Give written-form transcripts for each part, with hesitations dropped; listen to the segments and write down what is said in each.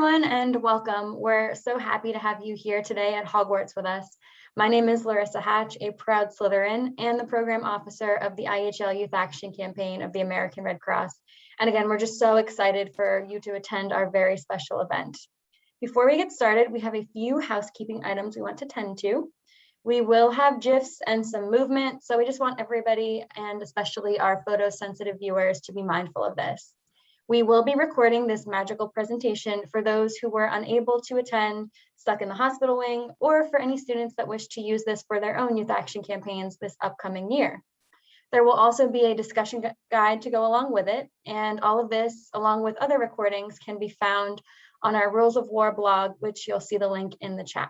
everyone, and welcome. We're so happy to have you here today at Hogwarts with us. My name is Larissa Hatch, a proud Slytherin and the program officer of the IHL Youth Action Campaign of the American Red Cross. And again, we're just so excited for you to attend our very special event. Before we get started, we have a few housekeeping items we want to tend to. We will have GIFs and some movement, so we just want everybody, and especially our photo-sensitive viewers, to be mindful of this. We will be recording this magical presentation for those who were unable to attend, stuck in the hospital wing, or for any students that wish to use this for their own youth action campaigns this upcoming year. There will also be a discussion guide to go along with it, and all of this, along with other recordings, can be found on our Rules of War blog, which you'll see the link in the chat.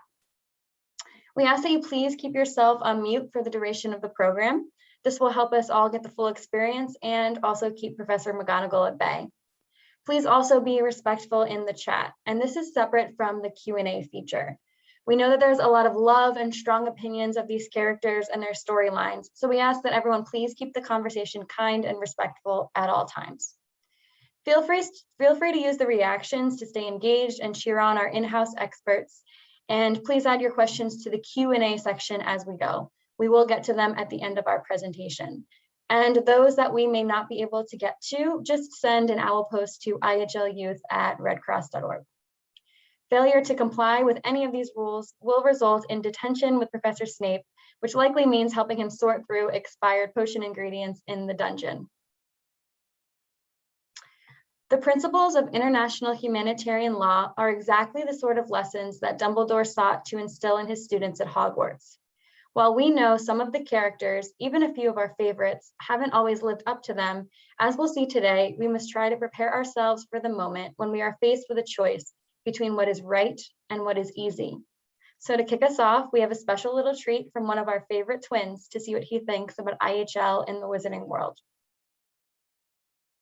We ask that you please keep yourself on mute for the duration of the program. This will help us all get the full experience and also keep Professor McGonagall at bay. Please also be respectful in the chat, and this is separate from the Q&A feature. We know that there's a lot of love and strong opinions of these characters and their storylines, so we ask that everyone please keep the conversation kind and respectful at all times. Feel free to use the reactions to stay engaged and cheer on our in-house experts, and please add your questions to the Q&A section as we go. We will get to them at the end of our presentation. And those that we may not be able to get to, just send an owl post to ihluth@redcross.org. Failure to comply with any of these rules will result in detention with Professor Snape, which likely means helping him sort through expired potion ingredients in the dungeon. The principles of international humanitarian law are exactly the sort of lessons that Dumbledore sought to instill in his students at Hogwarts. While we know some of the characters, even a few of our favorites, haven't always lived up to them, as we'll see today, we must try to prepare ourselves for the moment when we are faced with a choice between what is right and what is easy. So to kick us off, we have a special little treat from one of our favorite twins to see what he thinks about IHL in the Wizarding world.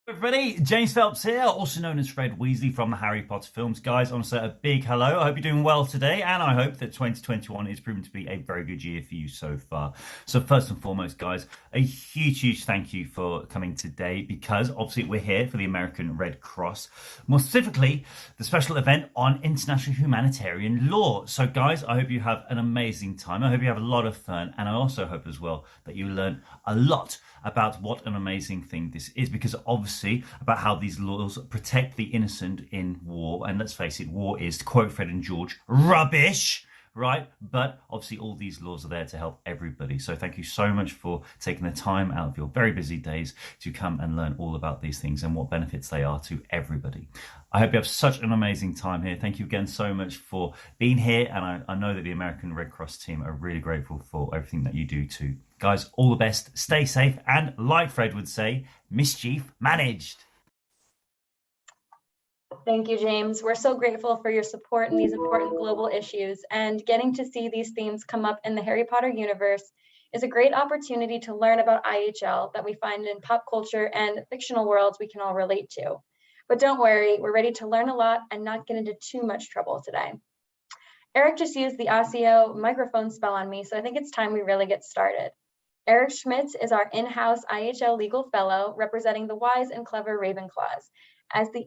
Everybody, James Phelps here, also known as Fred Weasley from the Harry Potter films. Guys, I want to say a big hello. I hope you're doing well today, and I hope that 2021 is proven to be a very good year for you so far. So first and foremost, guys, a huge thank you for coming today, because obviously we're here for the American Red Cross, more specifically the special event on international humanitarian law. So guys, I hope you have an amazing time. I hope you have a lot of fun, and I also hope as well that you learn a lot about what an amazing thing this is, because obviously about how these laws protect the innocent in war. And let's face it, war is, to quote Fred and George, rubbish, right? But obviously all these laws are there to help everybody. So thank you so much for taking the time out of your very busy days to come and learn all about these things and what benefits they are to everybody. I hope you have such an amazing time here. Thank you again so much for being here. And I know that the American Red Cross team are really grateful for everything that you do too. Guys, all the best, stay safe, and like Fred would say, mischief managed. Thank you, James. We're so grateful for your support in these important global issues, and getting to see these themes come up in the Harry Potter universe is a great opportunity to learn about IHL that we find in pop culture and fictional worlds we can all relate to. But don't worry, we're ready to learn a lot and not get into too much trouble today. Eric just used the ASIO microphone spell on me, so I think it's time we really get started. Eric Schmitz is our in-house IHL legal fellow representing the wise and clever Ravenclaws. As the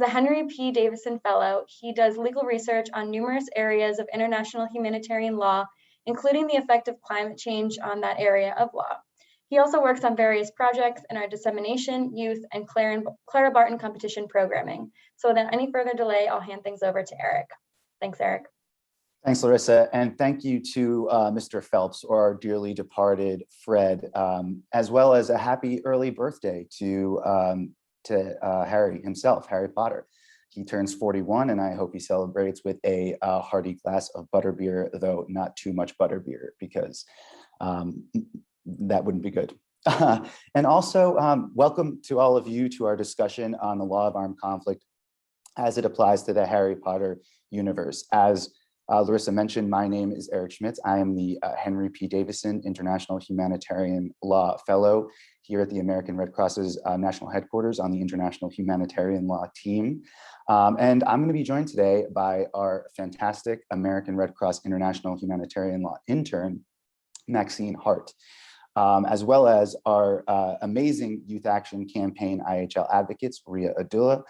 Henry P. Davison Fellow, he does legal research on numerous areas of international humanitarian law, including the effect of climate change on that area of law. He also works on various projects in our dissemination, youth, and Clara Barton competition programming. So without any further delay, I'll hand things over to Eric. Thanks, Eric. Thanks, Larissa, and thank you to Mr. Phelps, or our dearly departed Fred, as well as a happy early birthday to Harry himself, Harry Potter. He turns 41, and I hope he celebrates with a hearty glass of butterbeer, though not too much butterbeer, because that wouldn't be good. And also, welcome to all of you to our discussion on the law of armed conflict as it applies to the Harry Potter universe. As Larissa mentioned, my name is Eric Schmitz. I am the Henry P. Davison International Humanitarian Law Fellow here at the American Red Cross's national headquarters on the International Humanitarian Law team. And I'm going to be joined today by our fantastic American Red Cross International Humanitarian Law intern, Maxine Hart, as well as our amazing Youth Action Campaign IHL advocates, Ria Adula,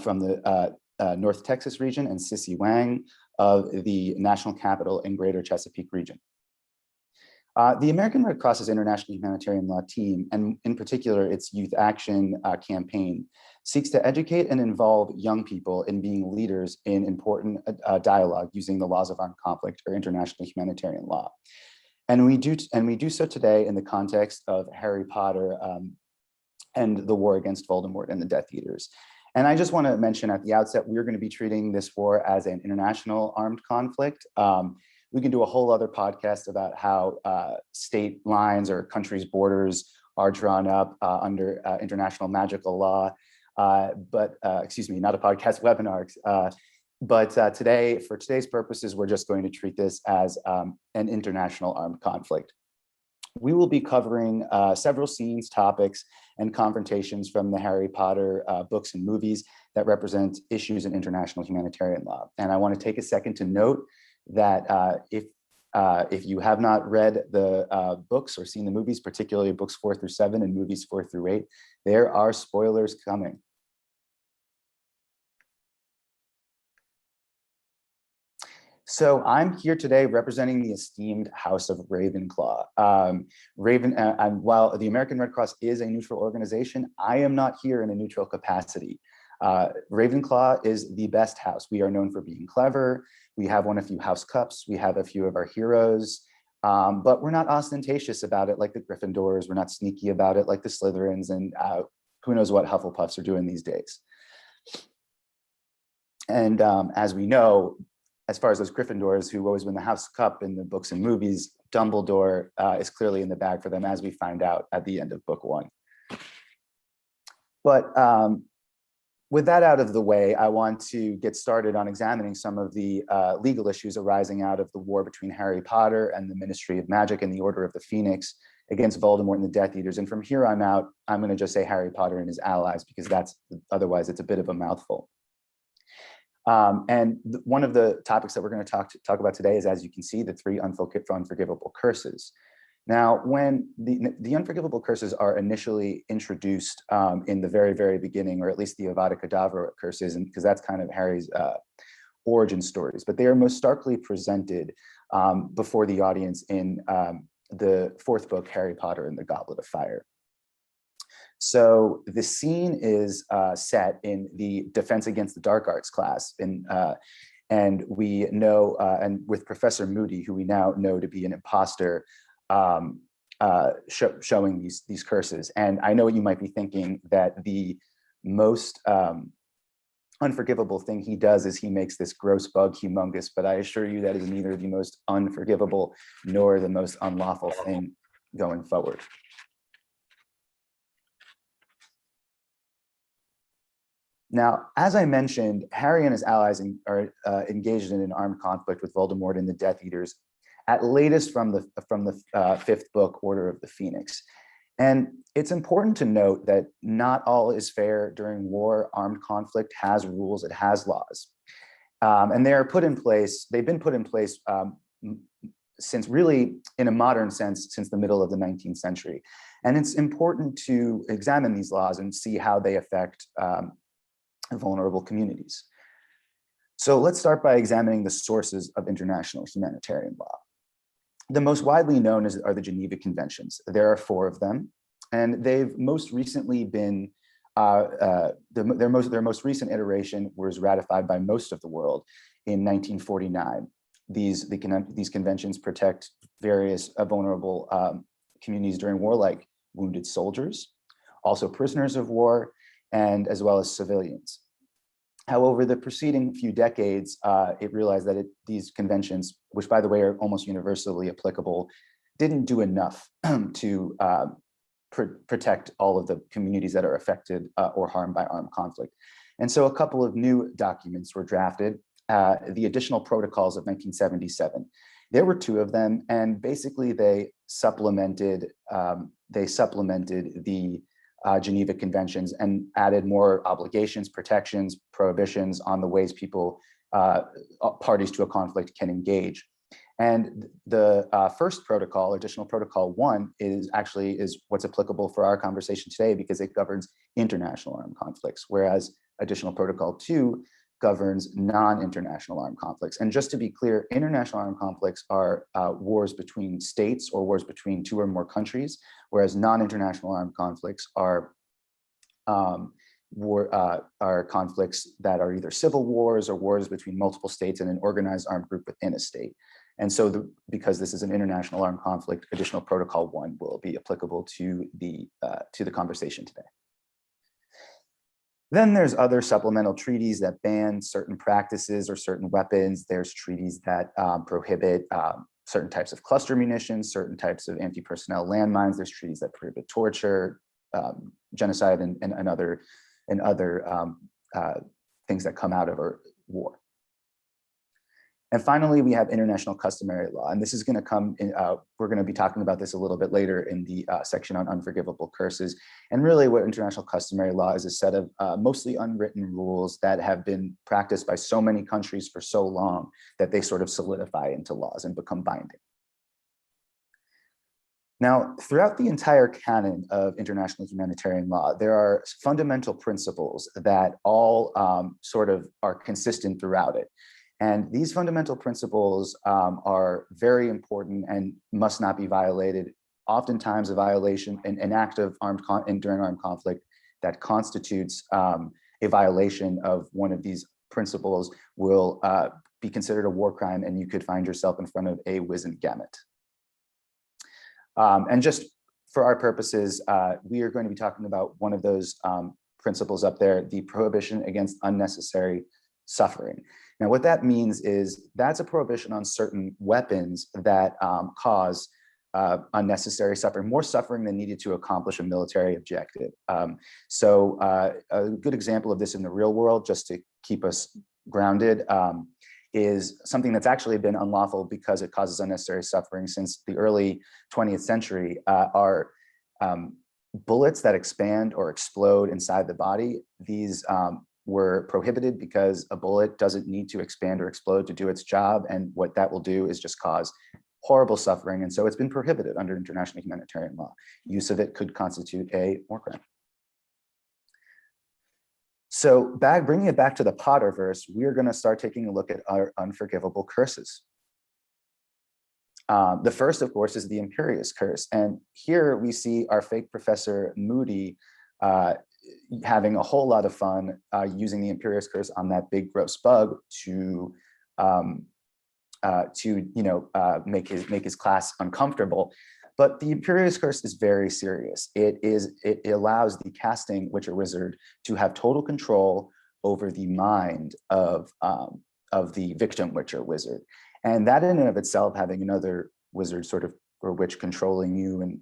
from the North Texas region, and Sissy Wang of the National Capital and Greater Chesapeake region. The American Red Cross's International Humanitarian Law team, and in particular its Youth Action campaign, seeks to educate and involve young people in being leaders in important dialogue using the laws of armed conflict or international humanitarian law. And we do so today in the context of Harry Potter and the war against Voldemort and the Death Eaters. And I just want to mention at the outset, we're going to be treating this war as an international armed conflict. We can do a whole other podcast about how state lines or countries' borders are drawn up under international magical law. Excuse me, not a podcast, webinar. Today, for today's purposes, we're just going to treat this as an international armed conflict. We will be covering several scenes, topics, and confrontations from the Harry Potter books and movies that represent issues in international humanitarian law. And I want to take a second to note that if you have not read the books or seen the movies, particularly books 4 through 7 and movies 4 through 8, there are spoilers coming. So I'm here today representing the esteemed House of Ravenclaw. While the American Red Cross is a neutral organization, I am not here in a neutral capacity. Ravenclaw is the best house. We are known for being clever. We have won a few house cups. We have a few of our heroes, but we're not ostentatious about it like the Gryffindors. We're not sneaky about it like the Slytherins, and who knows what Hufflepuffs are doing these days. And as we know, as far as those Gryffindors who always win the House Cup in the books and movies, Dumbledore is clearly in the bag for them, as we find out at the end of book 1. But with that out of the way, I want to get started on examining some of the legal issues arising out of the war between Harry Potter and the Ministry of Magic and the Order of the Phoenix against Voldemort and the Death Eaters. And from here on out, I'm going to just say Harry Potter and his allies, because otherwise it's a bit of a mouthful. One of the topics that we're going to talk about today is, as you can see, the 3 unforgivable curses. Now, when the unforgivable curses are initially introduced in the very, very beginning, or at least the Avada Kedavra curses, and because that's kind of Harry's origin stories, but they are most starkly presented before the audience in the 4th book, Harry Potter and the Goblet of Fire. So the scene is set in the Defense Against the Dark Arts class, and we know, and with Professor Moody, who we now know to be an imposter, showing these curses. And I know you might be thinking that the most unforgivable thing he does is he makes this gross bug humongous, but I assure you that is neither the most unforgivable nor the most unlawful thing going forward. Now, as I mentioned, Harry and his allies are engaged in an armed conflict with Voldemort and the Death Eaters, at latest from the 5th book, Order of the Phoenix. And it's important to note that not all is fair during war. Armed conflict has rules, it has laws. And they are put in place, they've been put in place since, really, in a modern sense, since the middle of the 19th century. And it's important to examine these laws and see how they affect vulnerable communities. So let's start by examining the sources of international humanitarian law. The most widely known are the Geneva Conventions. There are 4 of them, and they've most recently been, their most recent iteration was ratified by most of the world in 1949. These conventions protect various vulnerable communities during war, like wounded soldiers, also prisoners of war, and as well as civilians. However, the preceding few decades, it realized that these conventions, which by the way are almost universally applicable, didn't do enough to protect all of the communities that are affected or harmed by armed conflict. And so a couple of new documents were drafted, the Additional Protocols of 1977. There were 2 of them, and basically they supplemented the Geneva Conventions and added more obligations, protections, prohibitions on the ways people, parties to a conflict, can engage. And the first protocol, Additional Protocol 1, is what's applicable for our conversation today, because it governs international armed conflicts, whereas Additional Protocol 2 governs non-international armed conflicts. And just to be clear, international armed conflicts are wars between states or wars between two or more countries, whereas non-international armed conflicts are conflicts that are either civil wars or wars between multiple states and an organized armed group within a state. And so because this is an international armed conflict, additional protocol 1 will be applicable to the conversation today. Then there's other supplemental treaties that ban certain practices or certain weapons. There's treaties that prohibit certain types of cluster munitions, certain types of anti-personnel landmines. There's treaties that prohibit torture, genocide, and other things that come out of a war. And finally, we have international customary law. And this is going to come in, we're going to be talking about this a little bit later in the section on unforgivable curses. And really what international customary law is a set of mostly unwritten rules that have been practiced by so many countries for so long that they sort of solidify into laws and become binding. Now, throughout the entire canon of international humanitarian law, there are fundamental principles that all sort of are consistent throughout it. And these fundamental principles are very important and must not be violated. Oftentimes a violation, an act of during armed conflict that constitutes a violation of one of these principles will be considered a war crime, and you could find yourself in front of a wizened gamut. And just for our purposes, we are going to be talking about one of those principles up there, the prohibition against unnecessary suffering. Now, what that means is that's a prohibition on certain weapons that cause unnecessary suffering, more suffering than needed to accomplish a military objective. So a good example of this in the real world, just to keep us grounded, is something that's actually been unlawful because it causes unnecessary suffering since the early 20th century are bullets that expand or explode inside the body. These were prohibited because a bullet doesn't need to expand or explode to do its job. And what that will do is just cause horrible suffering. And so it's been prohibited under international humanitarian law. Use of it could constitute a war crime. So bringing it back to the Potterverse, we are going to start taking a look at our unforgivable curses. The first, of course, is the Imperious Curse. And here we see our fake Professor Moody having a whole lot of fun using the Imperious Curse on that big gross bug to make his class uncomfortable. But the Imperious Curse is very serious. It allows the casting Witcher Wizard to have total control over the mind of the victim Witcher Wizard. And that in and of itself, having another wizard sort of or witch controlling you and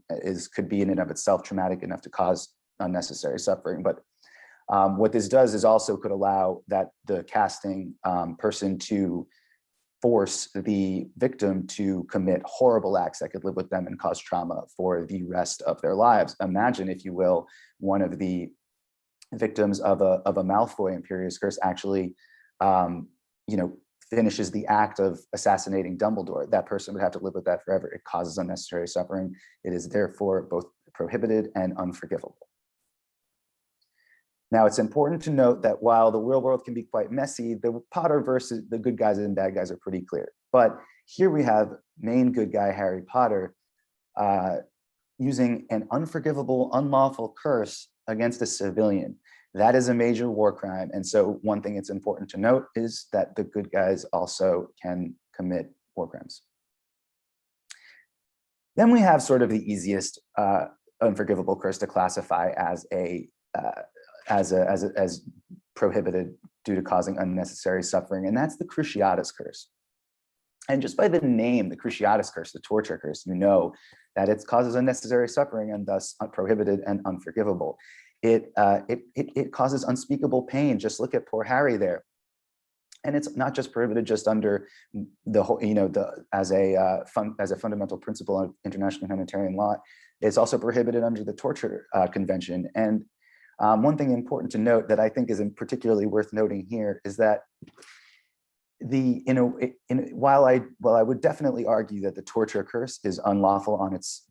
could be in and of itself traumatic enough to cause unnecessary suffering. But what this does is also could allow the casting person to force the victim to commit horrible acts that could live with them and cause trauma for the rest of their lives. Imagine, if you will, one of the victims of a Malfoy Imperious Curse actually, finishes the act of assassinating Dumbledore. That person would have to live with that forever. It causes unnecessary suffering. It is therefore both prohibited and unforgivable. Now, it's important to note that while the real world can be quite messy, the Potterverse, the good guys and bad guys are pretty clear. But here we have main good guy Harry Potter using an unforgivable, unlawful curse against a civilian. That is a major war crime. And so one thing it's important to note is that the good guys also can commit war crimes. Then we have sort of the easiest unforgivable curse to classify as prohibited due to causing unnecessary suffering, and that's the Cruciatus Curse. And just by the name, the Cruciatus Curse, the torture curse, you know that it causes unnecessary suffering and thus prohibited and unforgivable. It causes unspeakable pain. Just look at poor Harry there. And it's not just prohibited just under the whole, as a fundamental principle of international humanitarian law. It's also prohibited under the Torture Convention. And one thing important to note that I think is particularly worth noting here is that while I would definitely argue that the torture curse is unlawful on its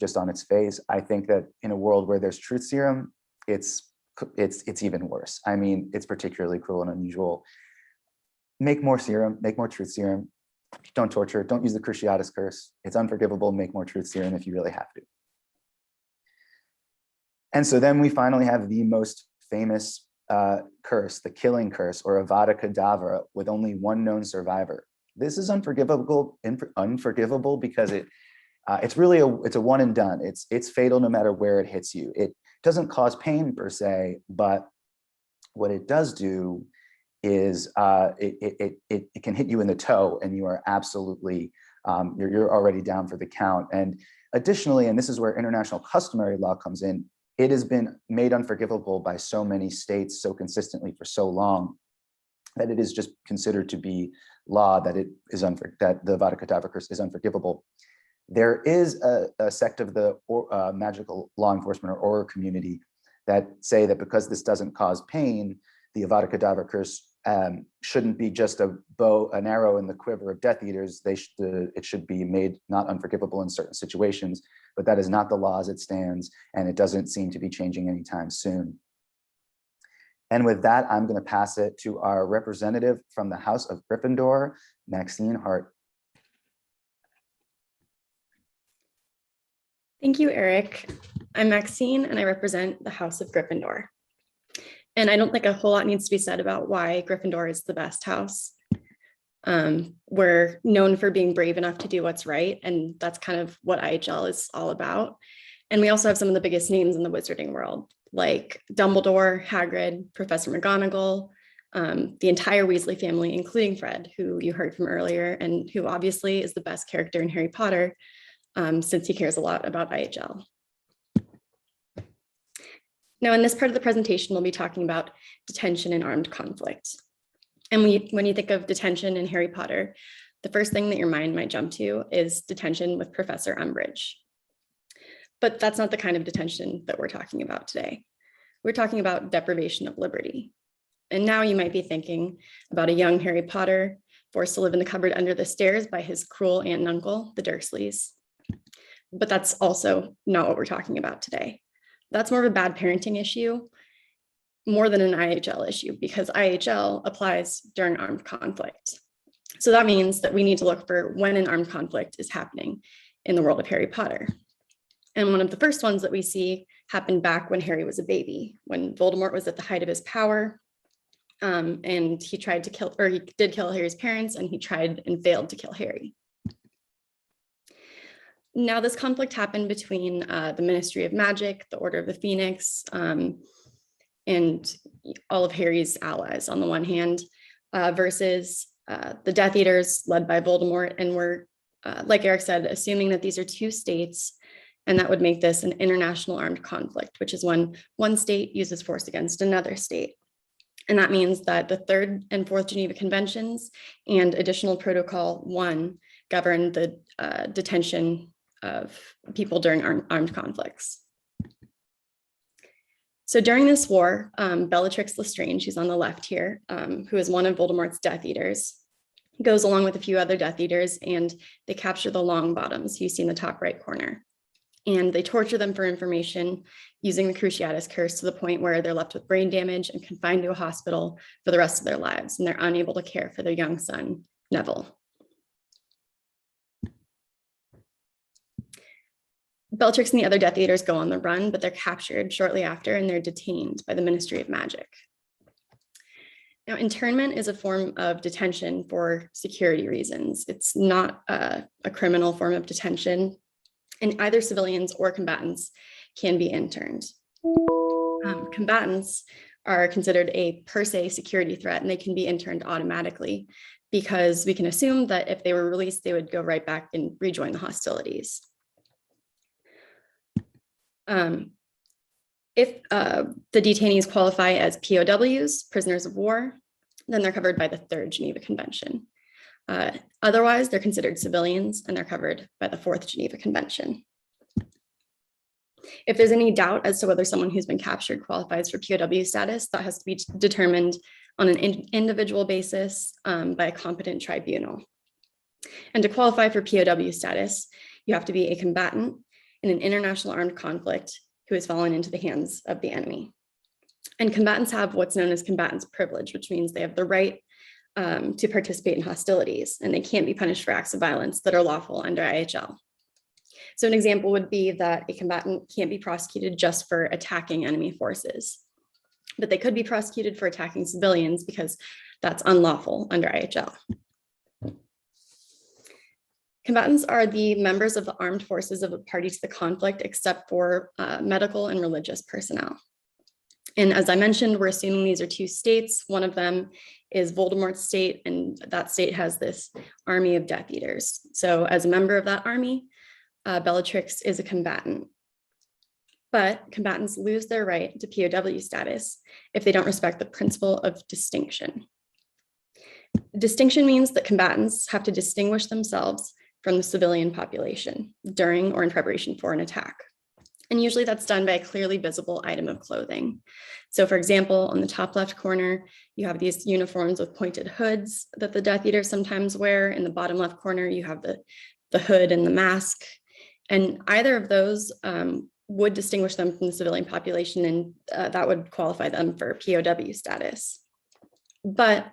face, I think that in a world where there's truth serum, it's even worse. I mean, it's particularly cruel and unusual. make more serum, make more truth serum. Don't torture, don't use the cruciatus curse. It's unforgivable, make more truth serum if you really have to. And so then we finally have the most famous curse, the killing curse, or Avada Kedavra, with only one known survivor. This is unforgivable because it's really it's a one and done. It's fatal no matter where it hits you. It doesn't cause pain per se, but what it does do is it can hit you in the toe, and you are absolutely you're already down for the count. And additionally, and this is where international customary law comes in, it has been made unforgivable by so many states so consistently for so long that it is just considered to be law that it is that the Avada Kedavra curse is unforgivable. There is a sect of the magical law enforcement or Aura community that say that because this doesn't cause pain, the Avada Kedavra curse shouldn't be just an arrow in the quiver of Death Eaters. It should be made not unforgivable in certain situations, but that is not the law as it stands, and it doesn't seem to be changing anytime soon. And with that, I'm going to pass it to our representative from the House of Gryffindor, Maxine Hart. Thank you, Eric. I'm Maxine, and I represent the House of Gryffindor. And I don't think a whole lot needs to be said about why Gryffindor is the best house. We're known for being brave enough to do what's right, and that's kind of what IHL is all about. And we also have some of the biggest names in the wizarding world, like Dumbledore, Hagrid, Professor McGonagall, the entire Weasley family, including Fred, who you heard from earlier, and who obviously is the best character in Harry Potter, since he cares a lot about IHL. Now, in this part of the presentation, we'll be talking about detention and armed conflict. And when you think of detention in Harry Potter, the first thing that your mind might jump to is detention with Professor Umbridge. But that's not the kind of detention that we're talking about today. We're talking about deprivation of liberty. And now you might be thinking about a young Harry Potter forced to live in the cupboard under the stairs by his cruel aunt and uncle, the Dursleys. But that's also not what we're talking about today. That's more of a bad parenting issue, more than an IHL issue, because IHL applies during armed conflict. So that means that we need to look for when an armed conflict is happening in the world of Harry Potter. And one of the first ones that we see happened back when Harry was a baby, when Voldemort was at the height of his power, and he tried to kill, or he did kill Harry's parents, and he tried and failed to kill Harry. Now, this conflict happened between the Ministry of Magic, the Order of the Phoenix, and all of Harry's allies on the one hand, versus the Death Eaters led by Voldemort. And we're, like Eric said, assuming that these are two states, and that would make this an international armed conflict, which is when one state uses force against another state. And that means that the Third and Fourth Geneva Conventions and Additional Protocol 1 govern the detention of people during armed conflicts. So during this war, Bellatrix Lestrange, who's on the left here, who is one of Voldemort's Death Eaters, goes along with a few other Death Eaters, and they capture the Longbottoms, who you see in the top right corner. And they torture them for information using the Cruciatus Curse to the point where they're left with brain damage and confined to a hospital for the rest of their lives, and they're unable to care for their young son, Neville. Bellatrix and the other Death Eaters go on the run, but they're captured shortly after, and they're detained by the Ministry of Magic. Now, internment is a form of detention for security reasons. It's not a criminal form of detention, and either civilians or combatants can be interned. Combatants are considered a per se security threat, and they can be interned automatically because we can assume that if they were released, they would go right back and rejoin the hostilities. If the detainees qualify as POWs, prisoners of war, then they're covered by the Third Geneva Convention. Otherwise, they're considered civilians, and they're covered by the Fourth Geneva Convention. If there's any doubt as to whether someone who's been captured qualifies for POW status, that has to be determined on an individual basis by a competent tribunal. And to qualify for POW status, you have to be a combatant in an international armed conflict who has fallen into the hands of the enemy. And combatants have what's known as combatant's privilege, which means they have the right to participate in hostilities, and they can't be punished for acts of violence that are lawful under IHL. So an example would be that a combatant can't be prosecuted just for attacking enemy forces, but they could be prosecuted for attacking civilians because that's unlawful under IHL. Combatants are the members of the armed forces of a party to the conflict, except for medical and religious personnel. And as I mentioned, we're assuming these are two states. One of them is Voldemort's state, and that state has this army of Death Eaters. So as a member of that army, Bellatrix is a combatant. But combatants lose their right to POW status if they don't respect the principle of distinction. Distinction means that combatants have to distinguish themselves from the civilian population during or in preparation for an attack. And usually that's done by a clearly visible item of clothing. So for example, on the top left corner, you have these uniforms with pointed hoods that the Death Eaters sometimes wear. In the bottom left corner, you have the hood and the mask. And either of those would distinguish them from the civilian population, and that would qualify them for POW status. But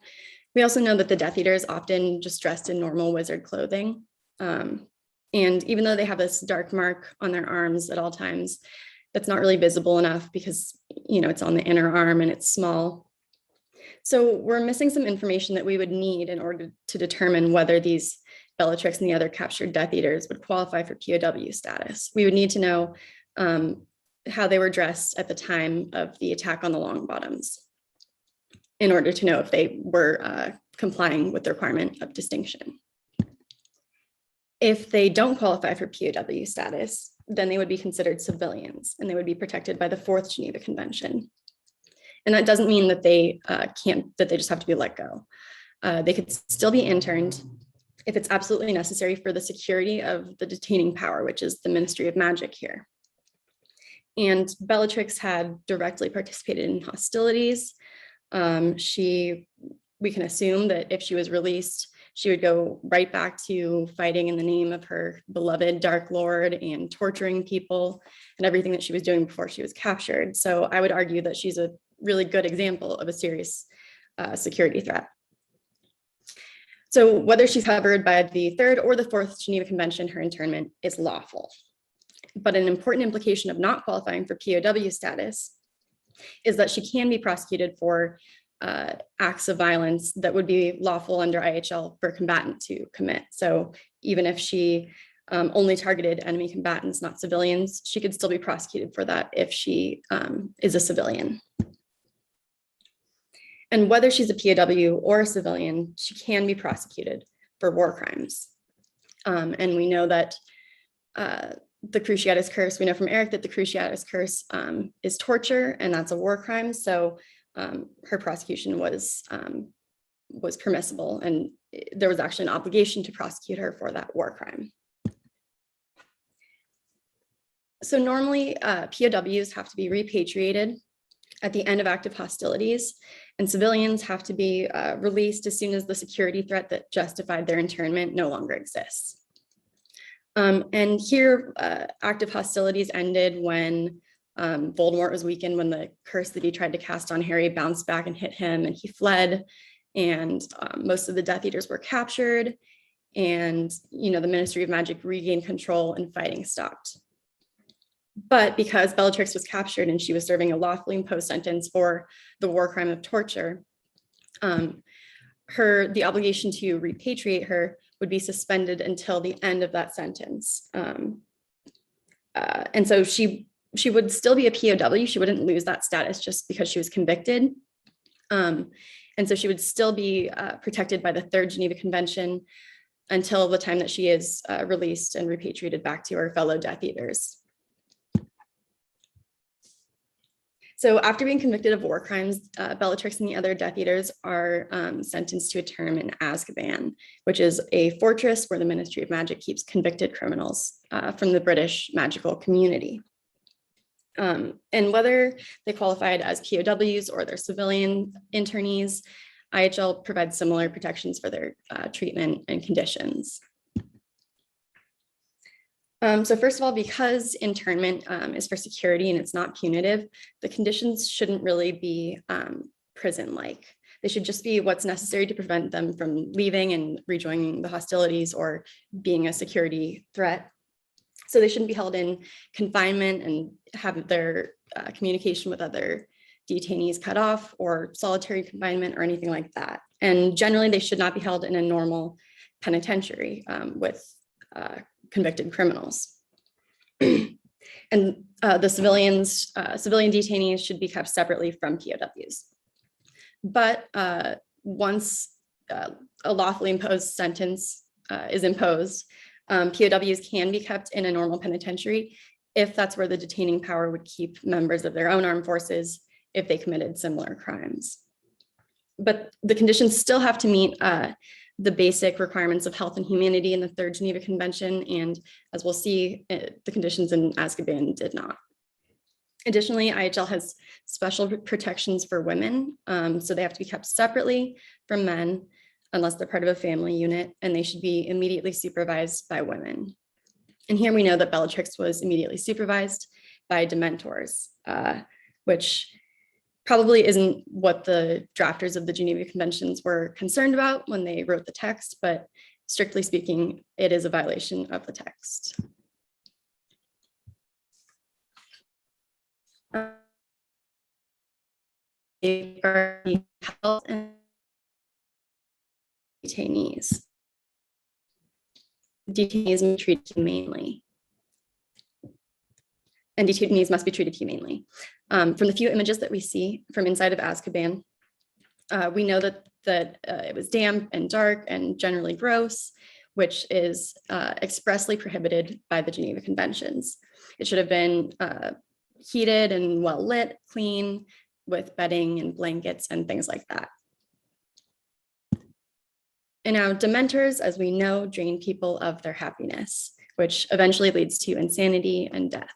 we also know that the Death Eaters often just dressed in normal wizard clothing. And even though they have this dark mark on their arms at all times, that's not really visible enough because, you know, it's on the inner arm and it's small. So we're missing some information that we would need in order to determine whether these Bellatrix and the other captured Death Eaters would qualify for POW status. We would need to know how they were dressed at the time of the attack on the Longbottoms in order to know if they were complying with the requirement of distinction. If they don't qualify for POW status, then they would be considered civilians and they would be protected by the 4th Geneva Convention. And that doesn't mean that they that they just have to be let go. They could still be interned if it's absolutely necessary for the security of the detaining power, which is the Ministry of Magic here. And Bellatrix had directly participated in hostilities. We can assume that if she was released, she would go right back to fighting in the name of her beloved Dark Lord and torturing people and everything that she was doing before she was captured. So I would argue that she's a really good example of a serious security threat. So whether she's covered by the 3rd or the 4th Geneva Convention, her internment is lawful. But an important implication of not qualifying for POW status is that she can be prosecuted for acts of violence that would be lawful under IHL for a combatant to commit. So even if she only targeted enemy combatants, not civilians, she could still be prosecuted for that if she is a civilian. And whether she's a POW or a civilian, she can be prosecuted for war crimes. And we know that the Cruciatus Curse, we know from Eric that the Cruciatus Curse is torture, and that's a war crime. So her prosecution was permissible, and there was actually an obligation to prosecute her for that war crime. So normally POWs have to be repatriated at the end of active hostilities, and civilians have to be released as soon as the security threat that justified their internment no longer exists. And here, active hostilities ended when Voldemort was weakened, when the curse that he tried to cast on Harry bounced back and hit him, and he fled, and most of the Death Eaters were captured, and the Ministry of Magic regained control and fighting stopped. But because Bellatrix was captured and she was serving a lawfully imposed sentence for the war crime of torture, the obligation to repatriate her would be suspended until the end of that sentence. And so she would still be a POW. She wouldn't lose that status just because she was convicted. And so she would still be protected by the 3rd Geneva Convention until the time that she is released and repatriated back to her fellow Death Eaters. So after being convicted of war crimes, Bellatrix and the other Death Eaters are sentenced to a term in Azkaban, which is a fortress where the Ministry of Magic keeps convicted criminals from the British magical community. And whether they qualified as POWs or they're civilian internees, IHL provides similar protections for their treatment and conditions. So first of all, because internment is for security and it's not punitive, the conditions shouldn't really be prison-like. They should just be what's necessary to prevent them from leaving and rejoining the hostilities or being a security threat. So they shouldn't be held in confinement and have their communication with other detainees cut off, or solitary confinement or anything like that. And generally, they should not be held in a normal penitentiary with convicted criminals. And the civilian detainees should be kept separately from POWs. But once a lawfully imposed sentence is imposed, POWs can be kept in a normal penitentiary if that's where the detaining power would keep members of their own armed forces if they committed similar crimes. But the conditions still have to meet the basic requirements of health and humanity in the Third Geneva Convention, and as we'll see, the conditions in Azkaban did not. Additionally, IHL has special protections for women, so they have to be kept separately from men unless they're part of a family unit, and they should be immediately supervised by women. And here we know that Bellatrix was immediately supervised by Dementors, which probably isn't what the drafters of the Geneva Conventions were concerned about when they wrote the text, but strictly speaking, it is a violation of the text. Health and detainees. Detainees must be treated humanely. And detainees must be treated humanely. From the few images that we see from inside of Azkaban, we know that it was damp and dark and generally gross, which is expressly prohibited by the Geneva Conventions. It should have been heated and well lit, clean, with bedding and blankets and things like that. And now Dementors, as we know, drain people of their happiness, which eventually leads to insanity and death.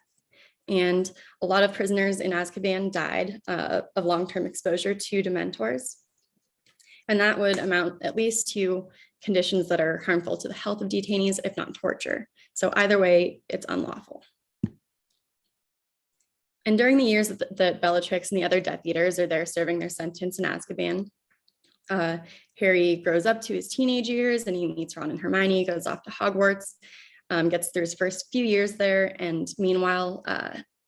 And a lot of prisoners in Azkaban died of long-term exposure to Dementors. And that would amount at least to conditions that are harmful to the health of detainees, if not torture. So either way, it's unlawful. And during the years that Bellatrix and the other Death Eaters are there serving their sentence in Azkaban, Harry grows up to his teenage years and he meets Ron and Hermione, goes off to Hogwarts, gets through his first few years there. And meanwhile,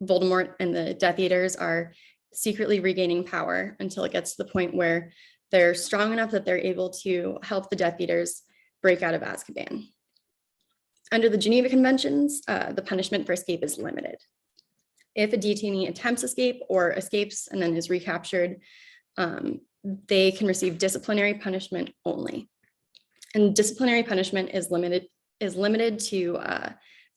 Voldemort and the Death Eaters are secretly regaining power until it gets to the point where they're strong enough that they're able to help the Death Eaters break out of Azkaban. Under the Geneva Conventions, the punishment for escape is limited. If a detainee attempts escape or escapes and then is recaptured, they can receive disciplinary punishment only. And disciplinary punishment is limited to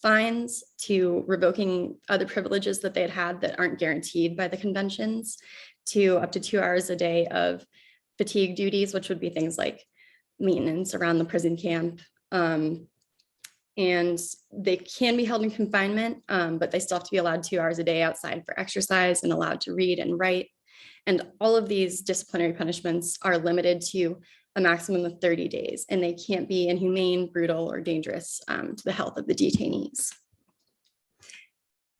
fines, to revoking other privileges that they had that aren't guaranteed by the conventions, to up to 2 hours a day of fatigue duties, which would be things like maintenance around the prison camp. And they can be held in confinement, but they still have to be allowed 2 hours a day outside for exercise and allowed to read and write. And all of these disciplinary punishments are limited to a maximum of 30 days, and they can't be inhumane, brutal, or dangerous to the health of the detainees.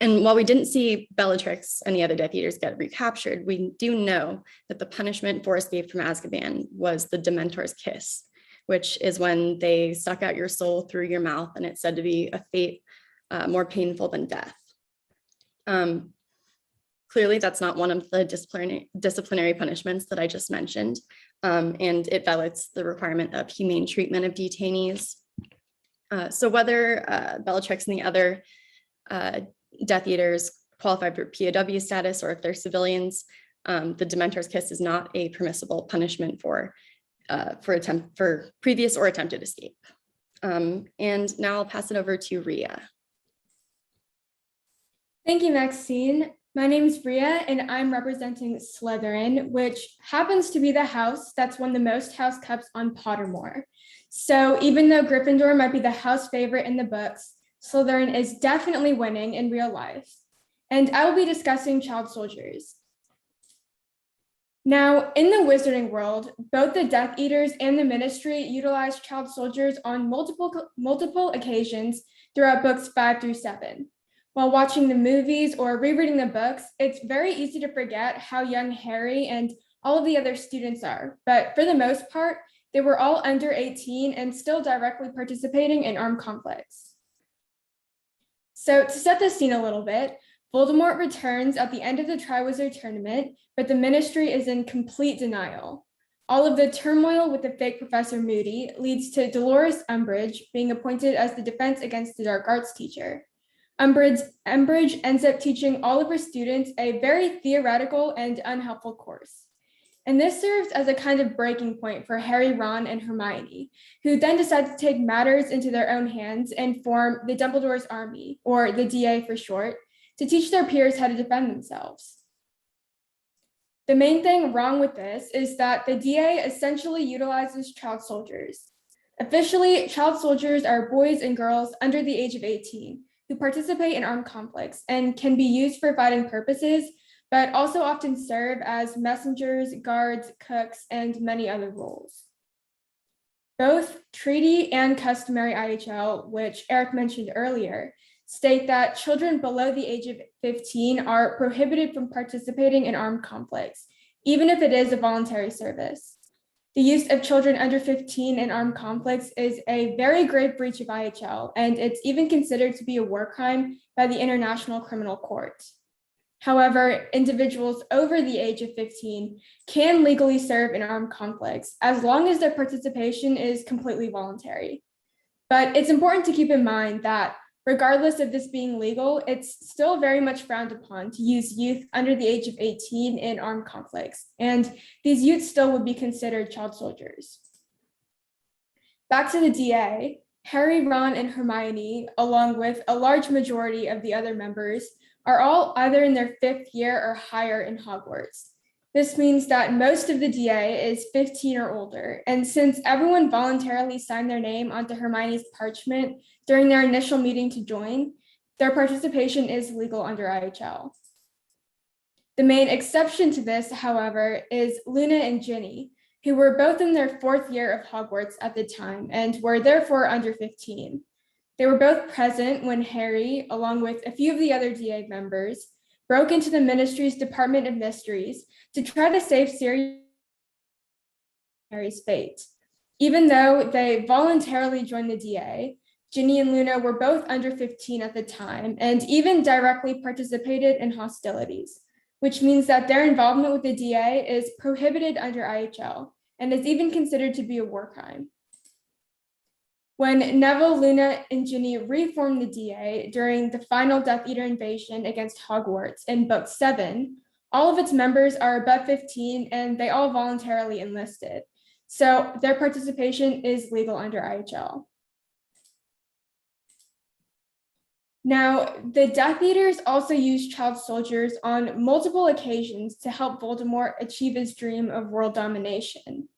And while we didn't see Bellatrix and the other Death Eaters get recaptured, we do know that the punishment for escape from Azkaban was the Dementor's kiss, which is when they suck out your soul through your mouth, and it's said to be a fate more painful than death. Clearly, that's not one of the disciplinary punishments that I just mentioned, and it violates the requirement of humane treatment of detainees. So whether Bellatrix and the other Death Eaters qualify for POW status or if they're civilians, the Dementor's kiss is not a permissible punishment for previous or attempted escape. And now I'll pass it over to Ria. Thank you, Maxine. My name is Ria, and I'm representing Slytherin, which happens to be the house that's won the most house cups on Pottermore. So even though Gryffindor might be the house favorite in the books, Slytherin is definitely winning in real life. And I will be discussing child soldiers. Now, in the wizarding world, both the Death Eaters and the Ministry utilize child soldiers on multiple occasions throughout books 5 through 7. While watching the movies or rereading the books, it's very easy to forget how young Harry and all of the other students are, but for the most part, they were all under 18 and still directly participating in armed conflicts. So to set the scene a little bit, Voldemort returns at the end of the Triwizard Tournament, but the Ministry is in complete denial. All of the turmoil with the fake Professor Moody leads to Dolores Umbridge being appointed as the Defense Against the Dark Arts teacher. Umbridge ends up teaching all of her students a very theoretical and unhelpful course. And this serves as a kind of breaking point for Harry, Ron, and Hermione, who then decide to take matters into their own hands and form the Dumbledore's Army, or the DA for short, to teach their peers how to defend themselves. The main thing wrong with this is that the DA essentially utilizes child soldiers. Officially, child soldiers are boys and girls under the age of 18 who participate in armed conflicts and can be used for fighting purposes, but also often serve as messengers, guards, cooks, and many other roles. Both treaty and customary IHL, which Eric mentioned earlier, state that children below the age of 15 are prohibited from participating in armed conflicts, even if it is a voluntary service. The use of children under 15 in armed conflicts is a very grave breach of IHL, and it's even considered to be a war crime by the International Criminal Court. However, individuals over the age of 15 can legally serve in armed conflicts as long as their participation is completely voluntary. But it's important to keep in mind that regardless of this being legal, it's still very much frowned upon to use youth under the age of 18 in armed conflicts, and these youth still would be considered child soldiers. Back to the DA, Harry, Ron, and Hermione, along with a large majority of the other members, are all either in their 5th year or higher in Hogwarts. This means that most of the DA is 15 or older, and since everyone voluntarily signed their name onto Hermione's parchment during their initial meeting to join, their participation is legal under IHL. The main exception to this, however, is Luna and Ginny, who were both in their 4th year of Hogwarts at the time and were therefore under 15. They were both present when Harry, along with a few of the other DA members, broke into the Ministry's Department of Mysteries to try to save Sirius Harry's fate. Even though they voluntarily joined the DA, Ginny and Luna were both under 15 at the time and even directly participated in hostilities, which means that their involvement with the DA is prohibited under IHL and is even considered to be a war crime. When Neville, Luna, and Ginny reformed the DA during the final Death Eater invasion against Hogwarts in Book 7, all of its members are above 15 and they all voluntarily enlisted. So their participation is legal under IHL. Now, the Death Eaters also used child soldiers on multiple occasions to help Voldemort achieve his dream of world domination.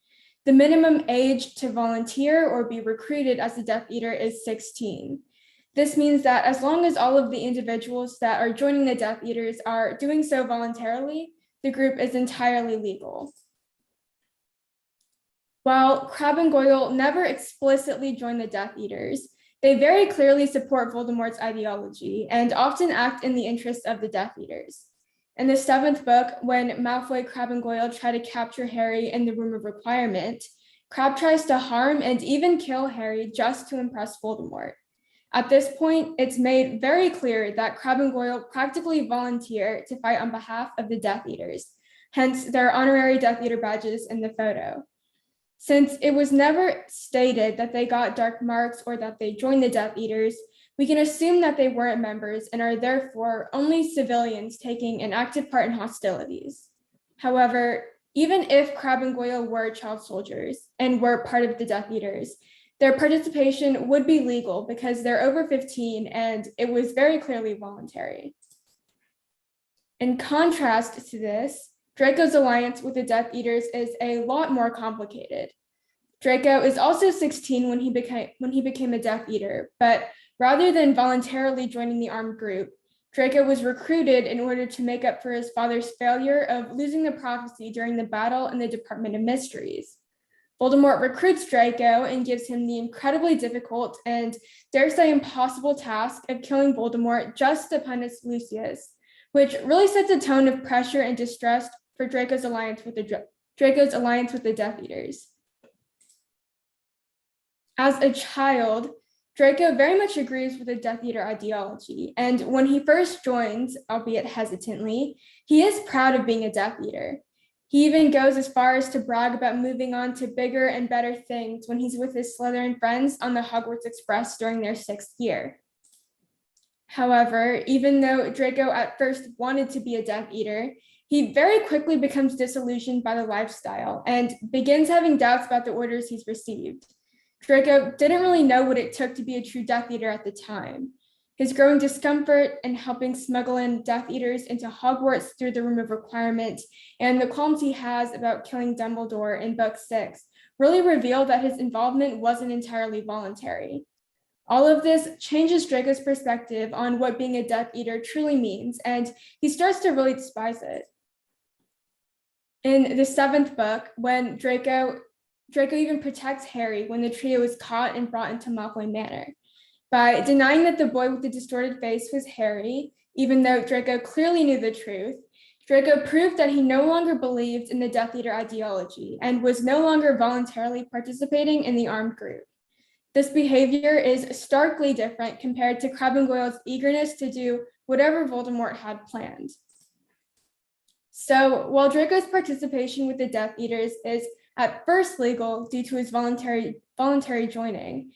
The minimum age to volunteer or be recruited as a Death Eater is 16. This means that as long as all of the individuals that are joining the Death Eaters are doing so voluntarily, the group is entirely legal. While Crabbe and Goyle never explicitly join the Death Eaters, they very clearly support Voldemort's ideology and often act in the interest of the Death Eaters. In the 7th book, when Malfoy, Crabbe, and Goyle try to capture Harry in the Room of Requirement, Crabbe tries to harm and even kill Harry just to impress Voldemort. At this point, it's made very clear that Crabbe and Goyle practically volunteer to fight on behalf of the Death Eaters, hence their honorary Death Eater badges in the photo. Since it was never stated that they got dark marks or that they joined the Death Eaters, we can assume that they weren't members and are therefore only civilians taking an active part in hostilities. However, even if Crabbe and Goyle were child soldiers and were part of the Death Eaters, their participation would be legal because they're over 15 and it was very clearly voluntary. In contrast to this, Draco's alliance with the Death Eaters is a lot more complicated. Draco is also 16 when he became a Death Eater, but rather than voluntarily joining the armed group, Draco was recruited in order to make up for his father's failure of losing the prophecy during the battle in the Department of Mysteries. Voldemort recruits Draco and gives him the incredibly difficult and, dare say, impossible task of killing Voldemort just to punish Lucius, which really sets a tone of pressure and distrust for Draco's alliance with the Draco's alliance with the Death Eaters. As a child, Draco very much agrees with the Death Eater ideology, and when he first joins, albeit hesitantly, he is proud of being a Death Eater. He even goes as far as to brag about moving on to bigger and better things when he's with his Slytherin friends on the Hogwarts Express during their 6th year. However, even though Draco at first wanted to be a Death Eater, he very quickly becomes disillusioned by the lifestyle and begins having doubts about the orders he's received. Draco didn't really know what it took to be a true Death Eater at the time. His growing discomfort in helping smuggle in Death Eaters into Hogwarts through the Room of Requirement and the qualms he has about killing Dumbledore in Book 6 really reveal that his involvement wasn't entirely voluntary. All of this changes Draco's perspective on what being a Death Eater truly means, and he starts to really despise it. In the 7th book, when Draco even protects Harry when the trio is caught and brought into Malfoy Manor. By denying that the boy with the distorted face was Harry, even though Draco clearly knew the truth, Draco proved that he no longer believed in the Death Eater ideology and was no longer voluntarily participating in the armed group. This behavior is starkly different compared to Crabbe and Goyle's eagerness to do whatever Voldemort had planned. So while Draco's participation with the Death Eaters is at first legal due to his voluntary joining,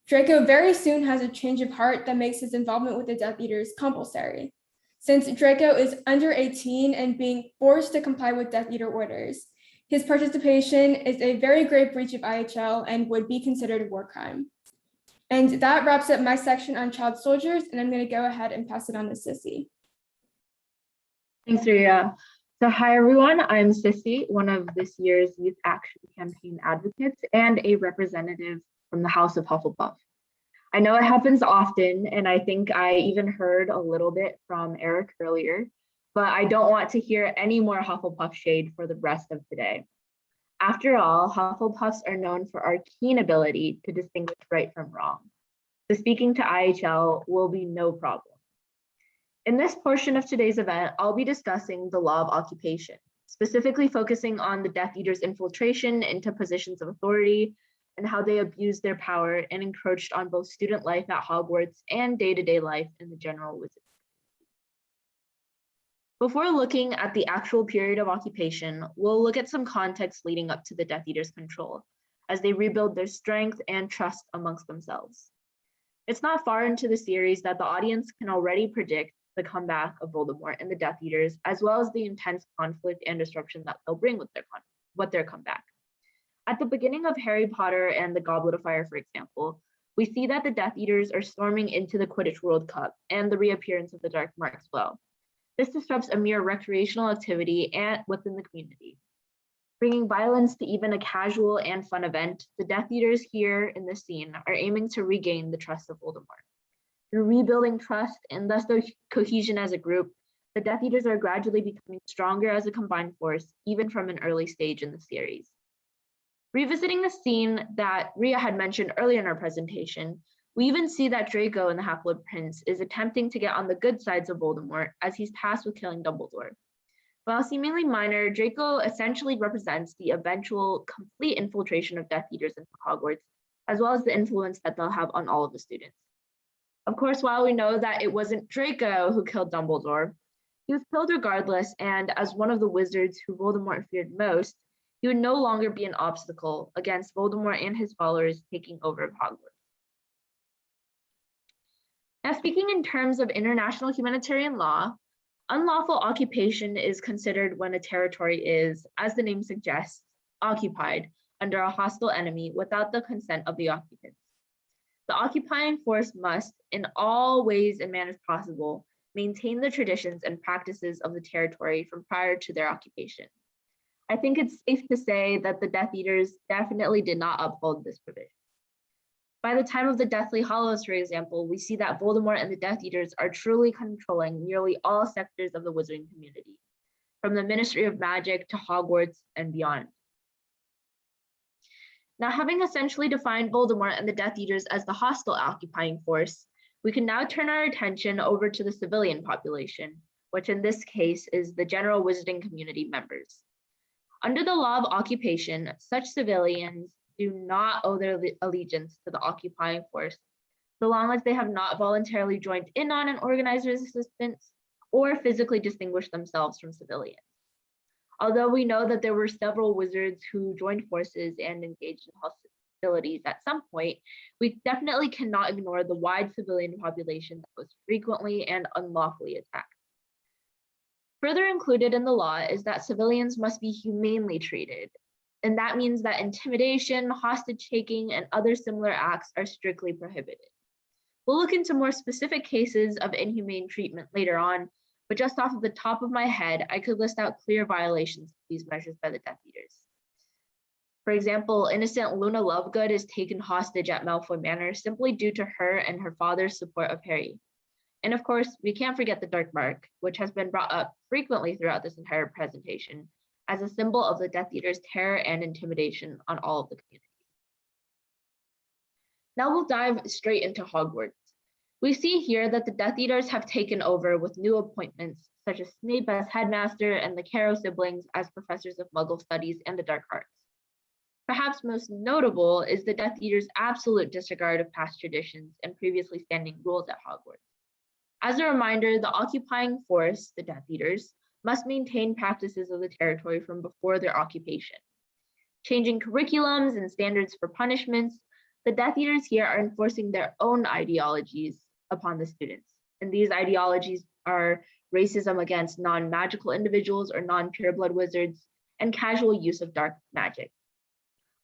Draco very soon has a change of heart that makes his involvement with the Death Eaters compulsory. Since Draco is under 18 and being forced to comply with Death Eater orders, his participation is a very grave breach of IHL and would be considered a war crime. And that wraps up my section on child soldiers, and I'm going to go ahead and pass it on to Sissy. Thanks, Ria. So hi, everyone. I'm Sissy, one of this year's Youth Action Campaign advocates and a representative from the House of Hufflepuff. I know it happens often, and I think I even heard a little bit from Eric earlier, but I don't want to hear any more Hufflepuff shade for the rest of today. After all, Hufflepuffs are known for our keen ability to distinguish right from wrong. So speaking to IHL will be no problem. In this portion of today's event, I'll be discussing the law of occupation, specifically focusing on the Death Eaters' infiltration into positions of authority and how they abused their power and encroached on both student life at Hogwarts and day-to-day life in the general wizarding. Before looking at the actual period of occupation, we'll look at some context leading up to the Death Eaters' control as they rebuild their strength and trust amongst themselves. It's not far into the series that the audience can already predict the comeback of Voldemort and the Death Eaters, as well as the intense conflict and disruption that they'll bring with their comeback. At the beginning of Harry Potter and the Goblet of Fire, for example, we see that the Death Eaters are storming into the Quidditch World Cup and the reappearance of the Dark Marks well. This disrupts a mere recreational activity and within the community. Bringing violence to even a casual and fun event, the Death Eaters here in this scene are aiming to regain the trust of Voldemort. Through rebuilding trust and thus their cohesion as a group, the Death Eaters are gradually becoming stronger as a combined force, even from an early stage in the series. Revisiting the scene that Ria had mentioned earlier in our presentation, we even see that Draco in the Half-Blood Prince is attempting to get on the good sides of Voldemort as he's tasked with killing Dumbledore. While seemingly minor, Draco essentially represents the eventual complete infiltration of Death Eaters into Hogwarts, as well as the influence that they'll have on all of the students. Of course, while we know that it wasn't Draco who killed Dumbledore, he was killed regardless, and as one of the wizards who Voldemort feared most, he would no longer be an obstacle against Voldemort and his followers taking over Hogwarts. Now, speaking in terms of international humanitarian law, unlawful occupation is considered when a territory is, as the name suggests, occupied under a hostile enemy without the consent of the occupants. The occupying force must, in all ways and manners possible, maintain the traditions and practices of the territory from prior to their occupation. I think it's safe to say that the Death Eaters definitely did not uphold this provision. By the time of the Deathly Hallows, for example, we see that Voldemort and the Death Eaters are truly controlling nearly all sectors of the wizarding community, from the Ministry of Magic to Hogwarts and beyond. Now, having essentially defined Voldemort and the Death Eaters as the hostile occupying force, we can now turn our attention over to the civilian population, which in this case is the general wizarding community members. Under the law of occupation, such civilians do not owe their allegiance to the occupying force, so long as they have not voluntarily joined in on an organized resistance or physically distinguished themselves from civilians. Although we know that there were several wizards who joined forces and engaged in hostilities at some point, we definitely cannot ignore the wide civilian population that was frequently and unlawfully attacked. Further included in the law is that civilians must be humanely treated, and that means that intimidation, hostage taking, and other similar acts are strictly prohibited. We'll look into more specific cases of inhumane treatment later on, but just off of the top of my head, I could list out clear violations of these measures by the Death Eaters. For example, innocent Luna Lovegood is taken hostage at Malfoy Manor simply due to her and her father's support of Harry. And of course, we can't forget the Dark Mark, which has been brought up frequently throughout this entire presentation as a symbol of the Death Eaters' terror and intimidation on all of the communities. Now we'll dive straight into Hogwarts. We see here that the Death Eaters have taken over with new appointments, such as Snape as headmaster and the Carrow siblings as professors of Muggle studies and the dark arts. Perhaps most notable is the Death Eaters' absolute disregard of past traditions and previously standing rules at Hogwarts. As a reminder, the occupying force, the Death Eaters, must maintain practices of the territory from before their occupation. Changing curriculums and standards for punishments, the Death Eaters here are enforcing their own ideologies upon the students. And these ideologies are racism against non-magical individuals or non-pureblood wizards, and casual use of dark magic.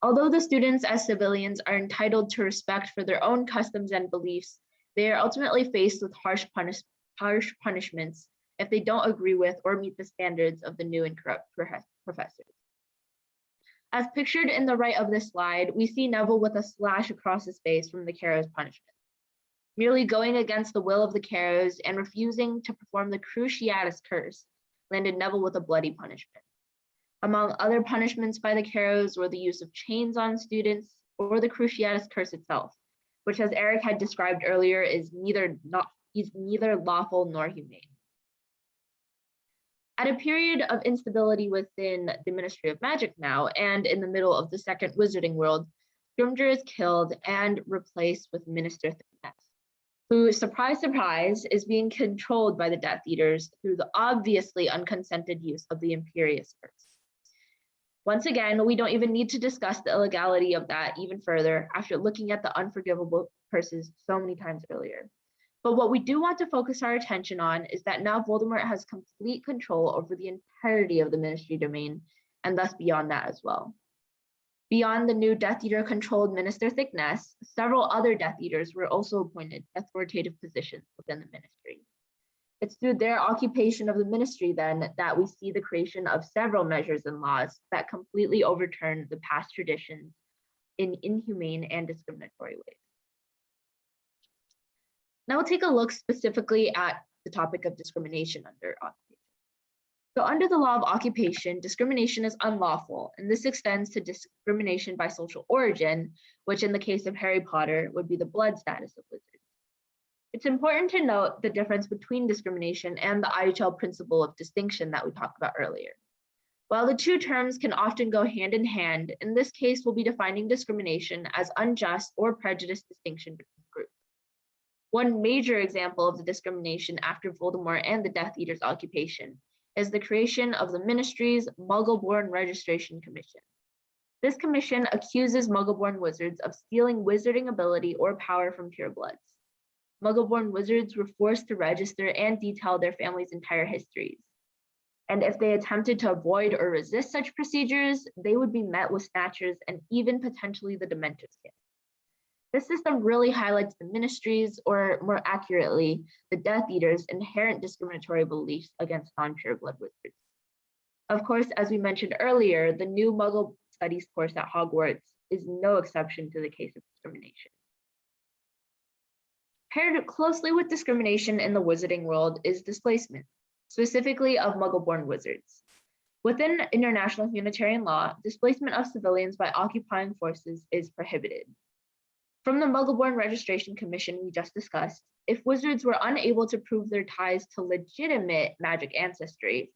Although the students as civilians are entitled to respect for their own customs and beliefs, they are ultimately faced with harsh punishments if they don't agree with or meet the standards of the new and corrupt professors. As pictured in the right of this slide, we see Neville with a slash across his face from the Carrow's punishment. Merely going against the will of the Carrows and refusing to perform the Cruciatus Curse landed Neville with a bloody punishment. Among other punishments by the Carrows were the use of chains on students or the Cruciatus Curse itself, which, as Eric had described earlier, is neither lawful nor humane. At a period of instability within the Ministry of Magic now, and in the middle of the Second Wizarding World, Scrimgeour is killed and replaced with Minister Thickness, who, surprise, surprise, is being controlled by the Death Eaters through the obviously unconsented use of the Imperious Curse. Once again, we don't even need to discuss the illegality of that even further after looking at the unforgivable curses so many times earlier. But what we do want to focus our attention on is that now Voldemort has complete control over the entirety of the Ministry domain, and thus beyond that as well. Beyond the new Death Eater-controlled Minister Thickness, several other Death Eaters were also appointed to authoritative positions within the Ministry. It's through their occupation of the Ministry, then, that we see the creation of several measures and laws that completely overturn the past traditions in inhumane and discriminatory ways. Now we'll take a look specifically at the topic of discrimination under occupation. So under the law of occupation, discrimination is unlawful, and this extends to discrimination by social origin, which in the case of Harry Potter would be the blood status of wizards. It's important to note the difference between discrimination and the IHL principle of distinction that we talked about earlier. While the two terms can often go hand in hand, in this case, we'll be defining discrimination as unjust or prejudiced distinction between groups. One major example of the discrimination after Voldemort and the Death Eaters' occupation is the creation of the Ministry's Muggle-born Registration Commission. This commission accuses Muggle-born wizards of stealing wizarding ability or power from purebloods. Muggle-born wizards were forced to register and detail their family's entire histories. And if they attempted to avoid or resist such procedures, they would be met with snatchers and even potentially the Dementor's Kiss. This system really highlights the Ministry's, or more accurately, the Death Eaters' inherent discriminatory beliefs against non-pureblood wizards. Of course, as we mentioned earlier, the new Muggle Studies course at Hogwarts is no exception to the case of discrimination. Paired closely with discrimination in the wizarding world is displacement, specifically of Muggle-born wizards. Within International Humanitarian Law, displacement of civilians by occupying forces is prohibited. From the Muggle-born Registration Commission we just discussed, if wizards were unable to prove their ties to legitimate magic ancestry,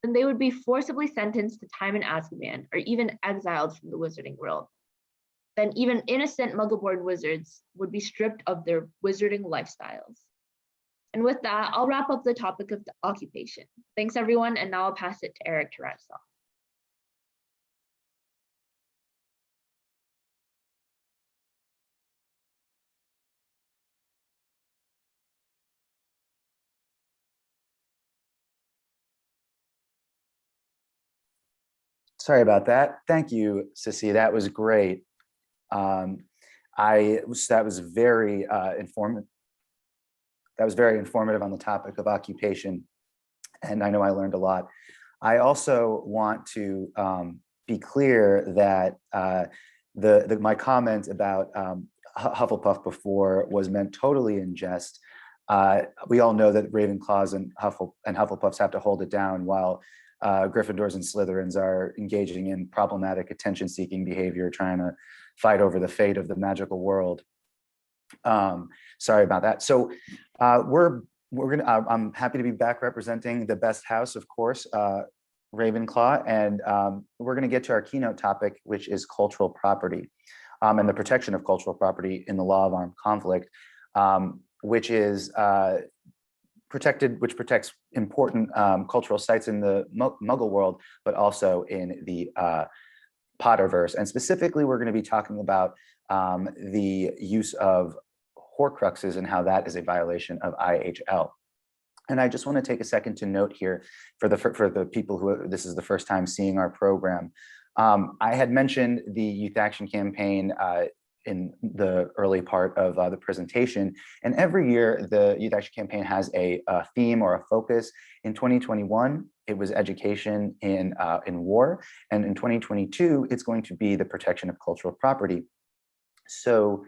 then they would be forcibly sentenced to time in Azkaban or even exiled from the wizarding world. Then even innocent Muggle-born wizards would be stripped of their wizarding lifestyles. And with that, I'll wrap up the topic of the occupation. Thanks everyone, and now I'll pass it to Eric to wrap us off. Sorry about that. Thank you, Sissy. That was great. That was very informative. That was very informative on the topic of occupation, and I know I learned a lot. I also want to be clear that my comment about Hufflepuff before was meant totally in jest. We all know that Ravenclaws and Hufflepuffs have to hold it down while Gryffindors and Slytherins are engaging in problematic attention-seeking behavior, trying to fight over the fate of the magical world. Sorry about that. So I'm happy to be back representing the best house, of course, Ravenclaw, and we're gonna get to our keynote topic, which is cultural property and the protection of cultural property in the law of armed conflict, which protects important cultural sites in the Muggle world, but also in the Potterverse. And specifically, we're going to be talking about the use of Horcruxes and how that is a violation of IHL. And I just want to take a second to note here for the people who this is the first time seeing our program. I had mentioned the Youth Action Campaign in the early part of the presentation. And every year, the Youth Action Campaign has a theme or a focus. In 2021, it was education in war. And in 2022, it's going to be the protection of cultural property. So,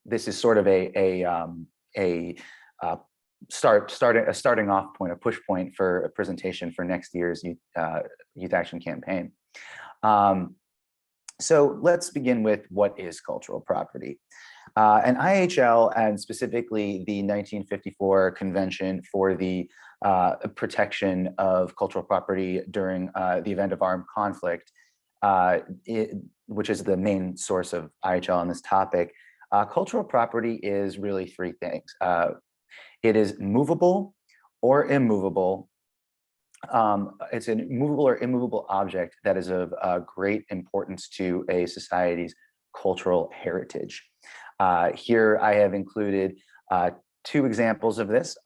this is sort of a starting off point, a push point for a presentation for next year's Youth Action Campaign. So let's begin with what is cultural property. And IHL, and specifically the 1954 Convention for the Protection of Cultural Property during the event of armed conflict, which is the main source of IHL on this topic, cultural property is really three things. It is movable or immovable. It's a movable or immovable object that is of great importance to a society's cultural heritage. Here I have included two examples of this.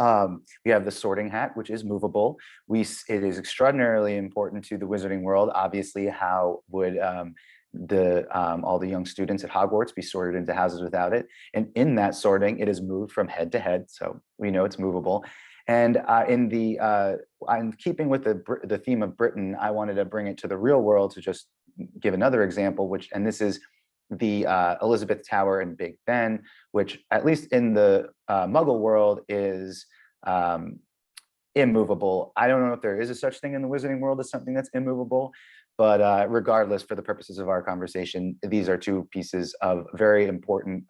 We have the Sorting Hat, which is movable. It is extraordinarily important to the wizarding world. Obviously, how would all the young students at Hogwarts be sorted into houses without it? And in that sorting, it is moved from head to head, so we know it's movable. And in keeping with the theme of Britain, I wanted to bring it to the real world to just give another example, and this is the Elizabeth Tower in Big Ben, which at least in the Muggle world is immovable. I don't know if there is a such thing in the wizarding world as something that's immovable, but regardless, for the purposes of our conversation, these are two pieces of very important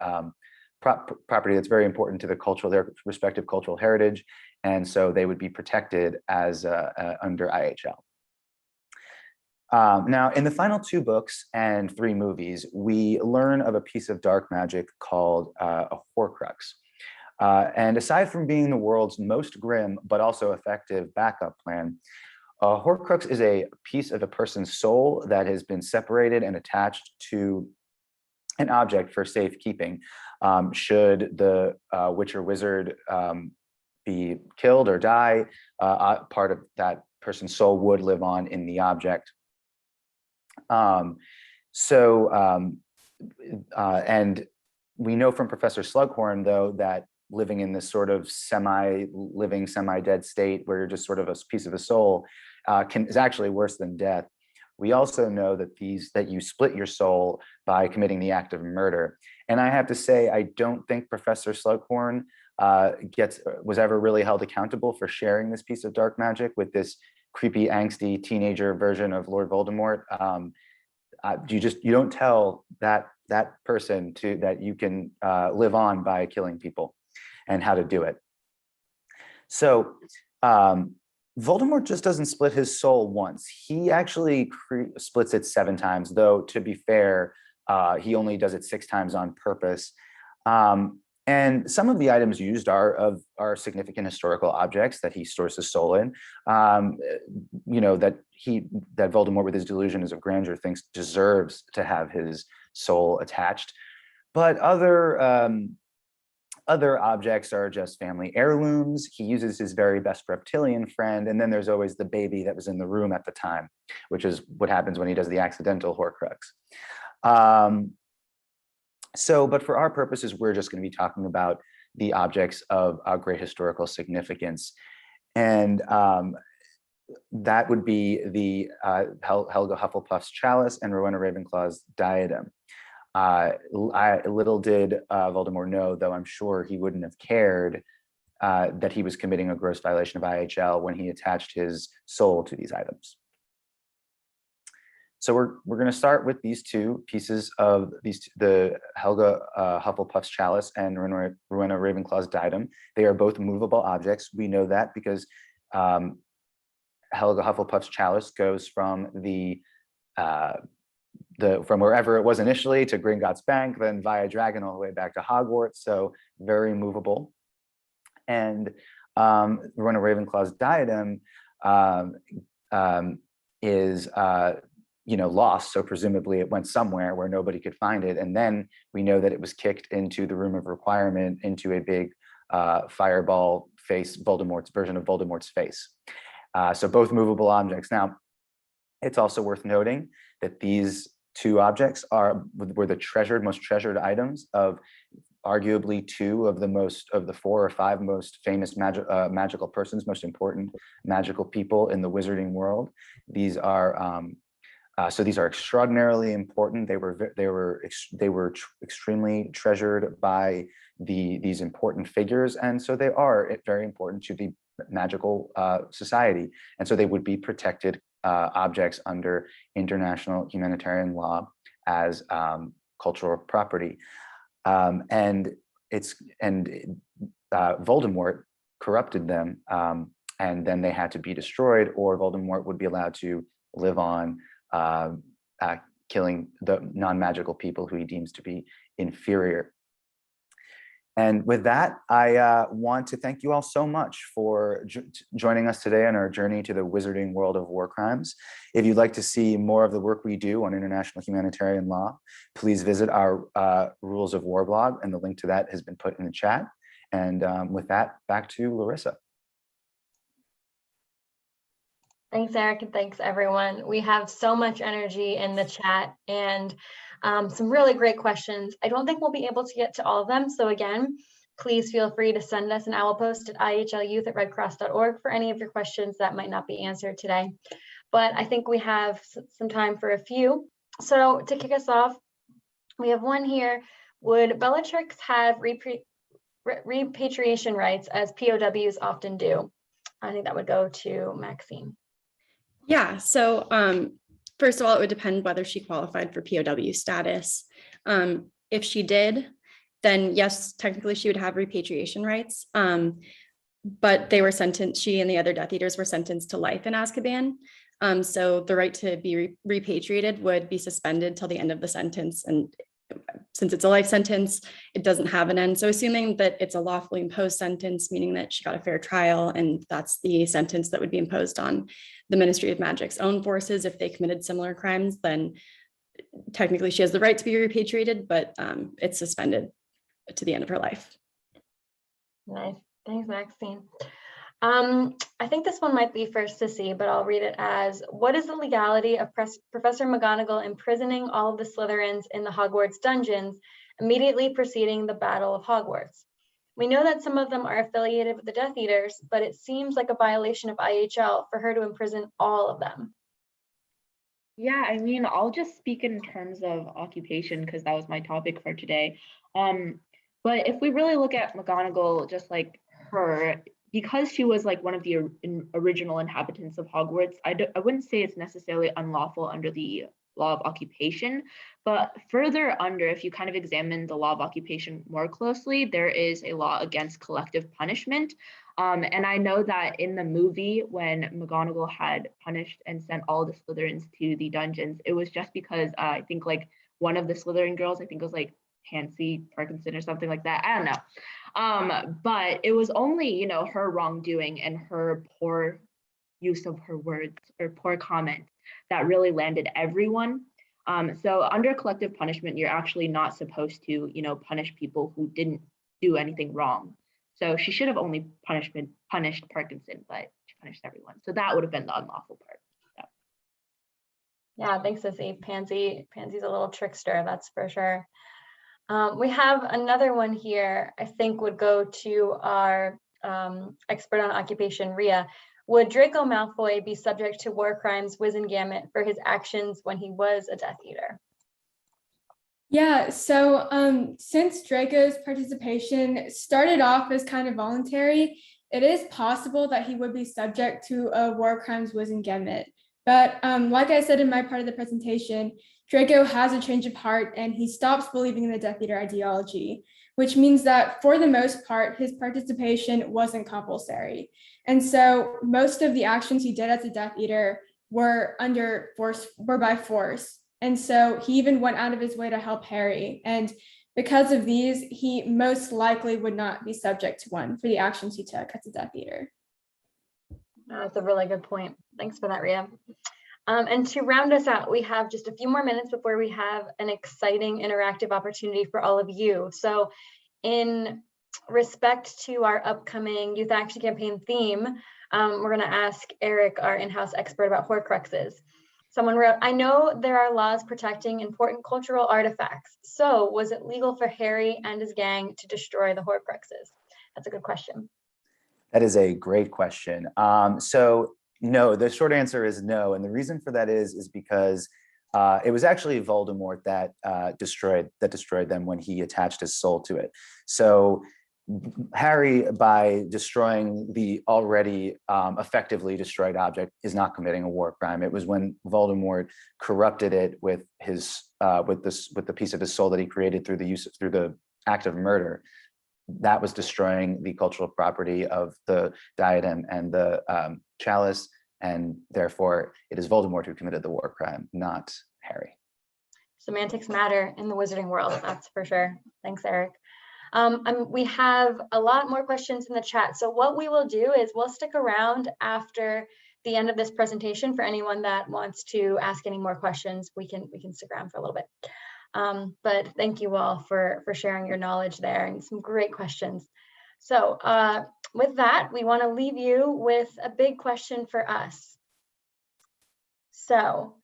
property that's very important to their respective cultural heritage, and so they would be protected as under IHL. Now, in the final two books and three movies, we learn of a piece of dark magic called a Horcrux. And aside from being the world's most grim but also effective backup plan, a Horcrux is a piece of a person's soul that has been separated and attached to an object for safekeeping. Should the witch or wizard be killed or die, part of that person's soul would live on in the object. And we know from Professor Slughorn, though, that living in this sort of semi-living, semi-dead state where you're just sort of a piece of a soul is actually worse than death. We also know that you split your soul by committing the act of murder. And I have to say, I don't think Professor Slughorn was ever really held accountable for sharing this piece of dark magic with this creepy, angsty teenager version of Lord Voldemort. You don't tell that person that you can live on by killing people and how to do it. So Voldemort just doesn't split his soul once. He actually splits it 7 times, though, to be fair, he only does it 6 times on purpose. And some of the items used are significant historical objects that he stores his soul in. That Voldemort, with his delusions of grandeur, thinks deserves to have his soul attached. But other objects are just family heirlooms. He uses his very best reptilian friend, and then there's always the baby that was in the room at the time, which is what happens when he does the accidental Horcrux. But for our purposes, we're just going to be talking about the objects of great historical significance. And that would be the Helga Hufflepuff's chalice and Rowena Ravenclaw's diadem. Little did Voldemort know, though I'm sure he wouldn't have cared, that he was committing a gross violation of IHL when he attached his soul to these items. So we're going to start with these 2 pieces of the Helga Hufflepuff's chalice and Rowena Ravenclaw's diadem. They are both movable objects. We know that because Helga Hufflepuff's chalice goes from from wherever it was initially to Gringotts Bank, then via Dragon all the way back to Hogwarts. So very movable. And Rowena Ravenclaw's diadem is lost, so presumably it went somewhere where nobody could find it. And then we know that it was kicked into the Room of Requirement, into a big fireball face, Voldemort's version of Voldemort's face. So both movable objects. Now, it's also worth noting that these 2 objects were the most treasured items of arguably 2 of the 4 or 5 most famous magical persons, most important magical people in the wizarding world. These are extraordinarily important. They were extremely treasured by these important figures, and so they are very important to the magical society, and so they would be protected objects under international humanitarian law as cultural property. Voldemort corrupted them, and then they had to be destroyed, or Voldemort would be allowed to live on, killing the non-magical people who he deems to be inferior. And with that, I want to thank you all so much for joining us today on our journey to the wizarding world of war crimes. If you'd like to see more of the work we do on international humanitarian law, please visit our Rules of War blog, and the link to that has been put in the chat. And with that, back to Larissa. Thanks, Eric, and thanks, everyone. We have so much energy in the chat and some really great questions. I don't think we'll be able to get to all of them. So again, please feel free to send us an owl post at ihlyouth@redcross.org for any of your questions that might not be answered today. But I think we have some time for a few. So to kick us off, we have one here. Would Bellatrix have repatriation rights as POWs often do? I think that would go to Maxine. Yeah, so first of all, it would depend whether she qualified for POW status. If she did, then yes, technically she would have repatriation rights, but they were sentenced, she and the other Death Eaters were sentenced to life in Azkaban. So the right to be repatriated would be suspended till the end of the sentence. And since it's a life sentence, it doesn't have an end. So assuming that it's a lawfully imposed sentence, meaning that she got a fair trial, and that's the sentence that would be imposed on the Ministry of Magic's own forces if they committed similar crimes, then technically she has the right to be repatriated, but it's suspended to the end of her life. Nice. Thanks, Maxine. I think this one might be for Sissy, but I'll read it as, what is the legality of Professor McGonagall imprisoning all of the Slytherins in the Hogwarts dungeons immediately preceding the Battle of Hogwarts? We know that some of them are affiliated with the Death Eaters, but it seems like a violation of IHL for her to imprison all of them. Yeah, I mean, I'll just speak in terms of occupation because that was my topic for today. But if we really look at McGonagall, just like her, because she was like one of the original inhabitants of Hogwarts, I wouldn't say it's necessarily unlawful under the law of occupation. But further under, if you kind of examine the law of occupation more closely, there is a law against collective punishment. And I know that in the movie, when McGonagall had punished and sent all the Slytherins to the dungeons, it was just because I think like one of the Slytherin girls, I think it was like Pansy Parkinson or something like that. I don't know. But it was only, you know, her wrongdoing and her poor use of her words or poor comment that really landed everyone. So under collective punishment, you're actually not supposed to, you know, punish people who didn't do anything wrong. So she should have only punished Parkinson, but she punished everyone. So that would have been the unlawful part. Yeah, thanks, Sissy. Pansy's a little trickster, that's for sure. We have another one here, I think would go to our expert on occupation, Rhea. Would Draco Malfoy be subject to war crimes Wizengamot for his actions when he was a Death Eater? Yeah, so since Draco's participation started off as kind of voluntary, it is possible that he would be subject to a war crimes Wizengamot. But like I said in my part of the presentation, Draco has a change of heart and he stops believing in the Death Eater ideology, which means that for the most part, his participation wasn't compulsory. And so most of the actions he did as a Death Eater were by force. And so he even went out of his way to help Harry. And because of these, he most likely would not be subject to one for the actions he took as a Death Eater. That's a really good point. Thanks for that, Rhea. And to round us out, we have just a few more minutes before we have an exciting interactive opportunity for all of you. So in respect to our upcoming Youth Action Campaign theme, we're going to ask Eric, our in-house expert, about Horcruxes. Someone wrote, I know there are laws protecting important cultural artifacts. So was it legal for Harry and his gang to destroy the Horcruxes? That's a good question. That is a great question. So no, the short answer is no. And the reason for that is because it was actually Voldemort that destroyed them when he attached his soul to it. So Harry, by destroying the already effectively destroyed object, is not committing a war crime. It was when Voldemort corrupted it with his with the piece of his soul that he created through the act of murder, that was destroying the cultural property of the diadem and the chalice, and therefore it is Voldemort who committed the war crime, not Harry. Semantics matter in the wizarding world, that's for sure. Thanks, Eric. We have a lot more questions in the chat. So what we will do is we'll stick around after the end of this presentation for anyone that wants to ask any more questions. We can stick around for a little bit. But thank you all for sharing your knowledge there and some great questions. So with that, we want to leave you with a big question for us. So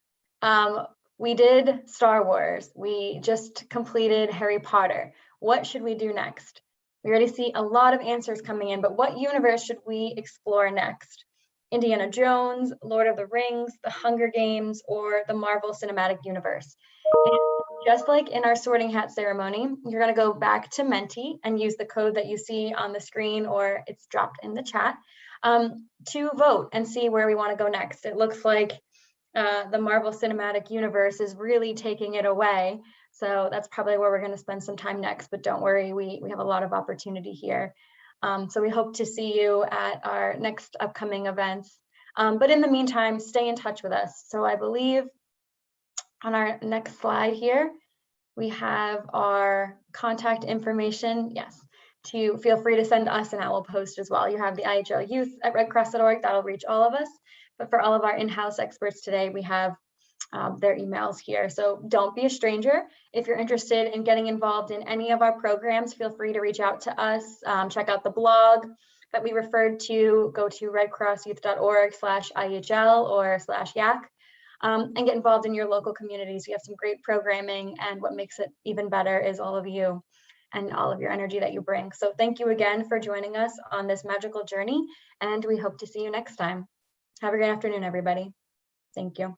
we did Star Wars. We just completed Harry Potter. What should we do next? We already see a lot of answers coming in, but what universe should we explore next? Indiana Jones, Lord of the Rings, The Hunger Games, or the Marvel Cinematic Universe? And just like in our sorting hat ceremony, you're going to go back to Menti and use the code that you see on the screen or it's dropped in the chat to vote and see where we want to go next. It looks like the Marvel Cinematic Universe is really taking it away. So that's probably where we're going to spend some time next, but don't worry, we have a lot of opportunity here. So we hope to see you at our next upcoming events. But in the meantime, stay in touch with us. So I believe on our next slide here, we have our contact information. Yes, to feel free to send us an owl post as well. You have the IHL youth at redcross.org, that'll reach all of us. But for all of our in-house experts today, we have their emails here. So don't be a stranger. If you're interested in getting involved in any of our programs, feel free to reach out to us. Check out the blog that we referred to. Go to redcrossyouth.org/IHL or /YAC and get involved in your local communities. We have some great programming, and what makes it even better is all of you and all of your energy that you bring. So thank you again for joining us on this magical journey, and we hope to see you next time. Have a great afternoon, everybody. Thank you.